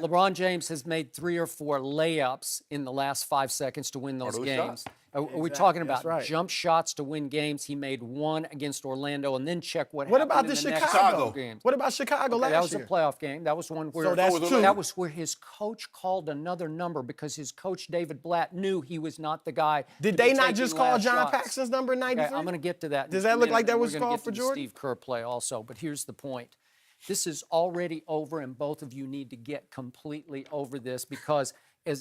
LeBron James has made 3 or 4 layups in the last 5 seconds to win those games. Are we talking about jump shots to win games? He made 1 against Orlando, and then check what happened about in the Chicago next games. What about Chicago last year? That was a playoff game. That was one where so that's two. That was where his coach called another number because his coach David Blatt knew he was not the guy. Did they not just call John Paxson's number 93? Okay, I'm going to get to that. Does that look like that was called for Jordan? Jordan? Steve Kerr play also, but here's the point. This is already over, and both of you need to get completely over this because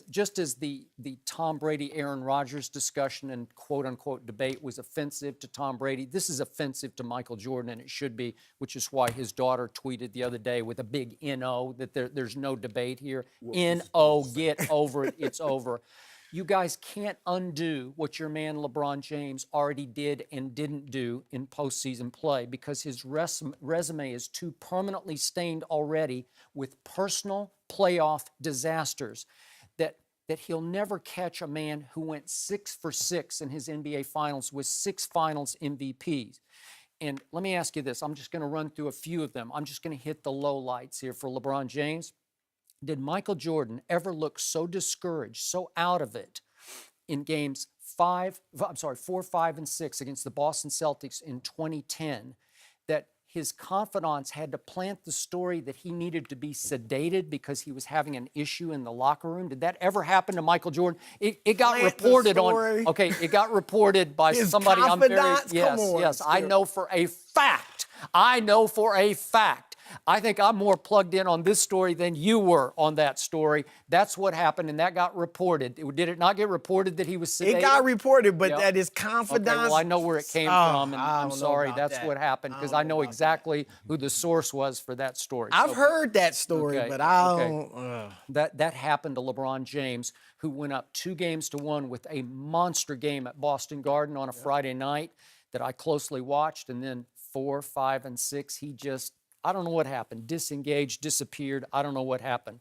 just as the Tom Brady, Aaron Rodgers discussion and quote-unquote debate was offensive to Tom Brady, this is offensive to Michael Jordan, and it should be, which is why his daughter tweeted the other day with a big N-O that there's no debate here. N-O, get over it, it's over. You guys can't undo what your man LeBron James already did and didn't do in postseason play because his resume is too permanently stained already with personal playoff disasters that he'll never catch a man who went 6 for 6 in his NBA Finals with 6 Finals MVPs. And let me ask you this. I'm just going to run through a few of them. I'm just going to hit the lowlights here for LeBron James. Did Michael Jordan ever look so discouraged, so out of it in games 4, 5, and 6 against the Boston Celtics in 2010 that his confidants had to plant the story that he needed to be sedated because he was having an issue in the locker room? Did that ever happen to Michael Jordan? It got reported on. Okay, it got reported by somebody. I'm very yes. I know for a fact. I think I'm more plugged in on this story than you were on that story. That's what happened, and that got reported. Did it not get reported that he was sedated? It got reported, but that is confidence. Okay, well, I know where it came from, and I'm sorry that's what happened because I know exactly who the source was for that story. I've heard that story, but I don't. That happened to LeBron James, who went up 2-1 with a monster game at Boston Garden on a Friday night that I closely watched, and then 4, 5, and 6, he just, I don't know what happened. Disengaged, disappeared. I don't know what happened.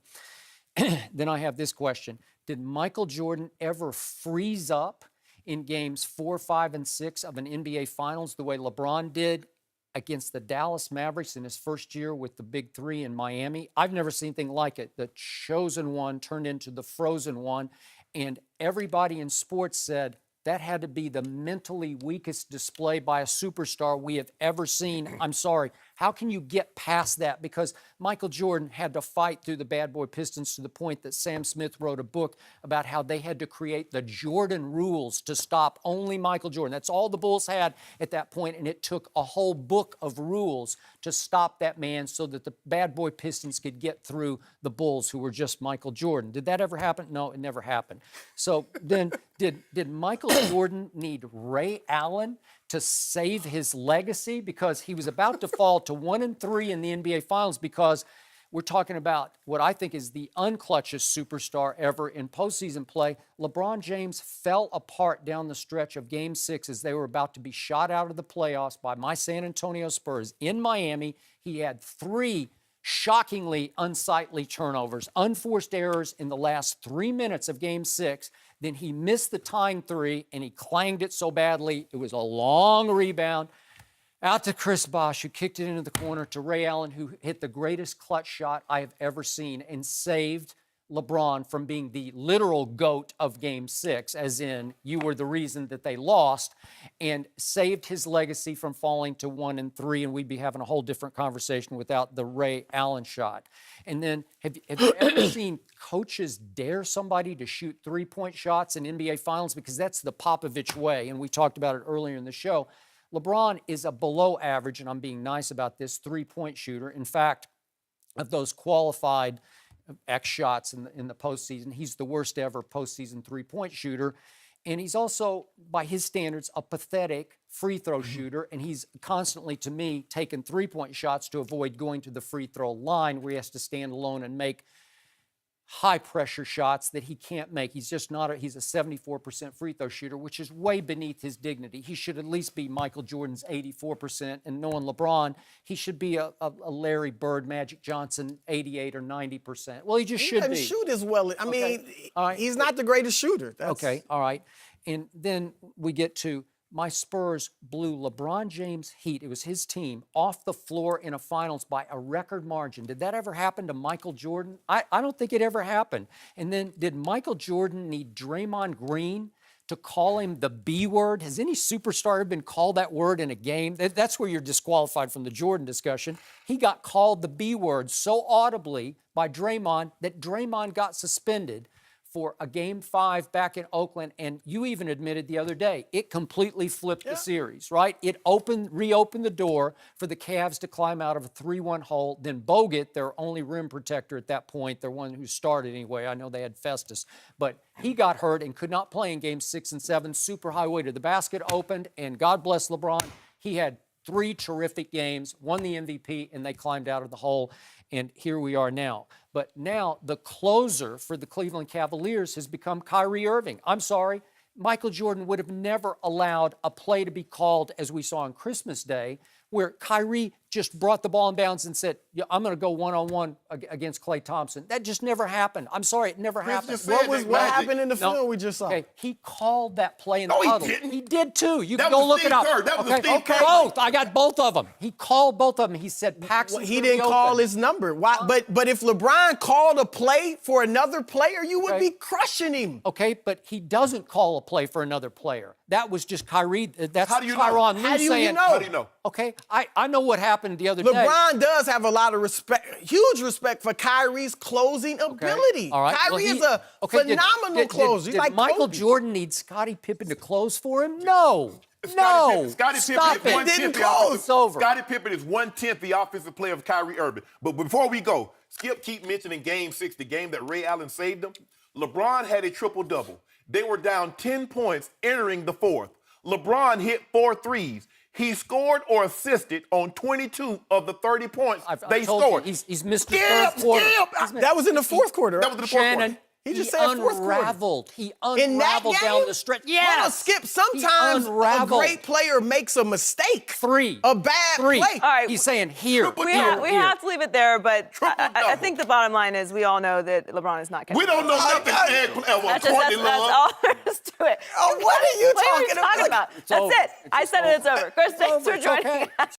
Then I have this question. Did Michael Jordan ever freeze up in games 4, 5, and 6 of an NBA Finals the way LeBron did against the Dallas Mavericks in his first year with the Big Three in Miami? I've never seen anything like it. The chosen one turned into the frozen one, and everybody in sports said, that had to be the mentally weakest display by a superstar we have ever seen. I'm sorry. How can you get past that? Because Michael Jordan had to fight through the bad boy Pistons to the point that Sam Smith wrote a book about how they had to create the Jordan rules to stop only Michael Jordan. That's all the Bulls had at that point, and it took a whole book of rules to stop that man so that the bad boy Pistons could get through the Bulls, who were just Michael Jordan. Did that ever happen? No, it never happened. So then did Michael Jordan need Ray Allen to save his legacy? Because he was about to fall to 1-3 in the NBA Finals because we're talking about what I think is the unclutchest superstar ever in postseason play. LeBron James fell apart down the stretch of Game 6 as they were about to be shot out of the playoffs by my San Antonio Spurs in Miami. He had 3 shockingly unsightly turnovers, unforced errors in the last 3 minutes of Game 6. Then he missed the tying 3, and he clanged it so badly. It was a long rebound out to Chris Bosh, who kicked it into the corner, to Ray Allen, who hit the greatest clutch shot I have ever seen and saved LeBron from being the literal GOAT of Game 6, as in you were the reason that they lost, and saved his legacy from falling to 1-3, and we'd be having a whole different conversation without the Ray Allen shot. And then have you ever seen coaches dare somebody to shoot 3-point shots in NBA Finals? Because that's the Popovich way, and we talked about it earlier in the show. LeBron is a below average, and I'm being nice about this, 3-point shooter. In fact, of those qualified X shots in the postseason, he's the worst ever postseason 3-point shooter. And he's also, by his standards, a pathetic free throw shooter. And he's constantly, to me, taking 3-point shots to avoid going to the free throw line where he has to stand alone and make high pressure shots that he can't make. He's just not he's a 74% free throw shooter, which is way beneath his dignity. He should at least be Michael Jordan's 84%, and knowing LeBron, he should be a Larry Bird, Magic Johnson 88 or 90%. Well, he just should be. He doesn't shoot as well. I mean, he's not the greatest shooter. Okay, all right. And then we get to my Spurs blew LeBron James' Heat, it was his team, off the floor in a finals by a record margin. Did that ever happen to Michael Jordan? I don't think it ever happened. And then did Michael Jordan need Draymond Green to call him the B word? Has any superstar ever been called that word in a game? That's where you're disqualified from the Jordan discussion. He got called the B word so audibly by Draymond that Draymond got suspended for a Game 5 back in Oakland, and you even admitted the other day, it completely flipped the series, right? It reopened the door for the Cavs to climb out of a 3-1 hole. Then Bogut, their only rim protector at that point, their one who started anyway, I know they had Festus, but he got hurt and could not play in Games 6 and 7. Super highway to the basket opened, and God bless LeBron, he had 3 terrific games, won the MVP, and they climbed out of the hole. And here we are now. But now the closer for the Cleveland Cavaliers has become Kyrie Irving. I'm sorry, Michael Jordan would have never allowed a play to be called, as we saw on Christmas Day, where Kyrie just brought the ball in bounds and said, yeah, I'm going to go one-on-one against Klay Thompson. That just never happened. I'm sorry, it never happened. What happened in the film we just saw? Okay, he called that play in the No, huddle. he didn't. He did too. You That can go was look Steve it up. Kerr. That was Steve Kerr. Both. I got both of them. He called both of them. He said Paxson. He didn't call his number. Why? But if LeBron called a play for another player, you would be crushing him. Okay, but he doesn't call a play for another player. That was just Kyrie. That's How do you know? Tyronn Lue How do you saying. know? How do you know? Okay, I know what happened the other day. LeBron does have a lot of respect, huge respect for Kyrie's closing ability. All right. Kyrie is a did phenomenal closer. He's like Michael Kobe. Jordan need Scottie Pippen to close for him? No. No. Scottie Stop Pippen it. is Didn't 1/10 close. It's over. Scottie Pippen is 1/10 the offensive player of Kyrie Irving. But before we go, Skip keep mentioning Game 6, the game that Ray Allen saved them. LeBron had a triple-double. They were down 10 points entering the fourth. LeBron hit 4 threes. He scored or assisted on 22 of the 30 points they scored. He's missed the third quarter. That was in the fourth quarter. That was in the fourth Shannon, quarter. He just said fourth quarter. unraveled. He In that unraveled game? down the stretch. Hold on, Yes. Skip, sometimes a unraveled. great player makes a mistake. 3. A bad 3. play. All right. He's saying here. We here, have to leave it there, but I Triple-double. think the bottom line is we all know that LeBron is not catching. We don't know nothing. That's Courtney all Love. there is to it. Oh, what are you What are you talking about? That's it. I said it. It's over. Chris, thanks for It's joining okay. us.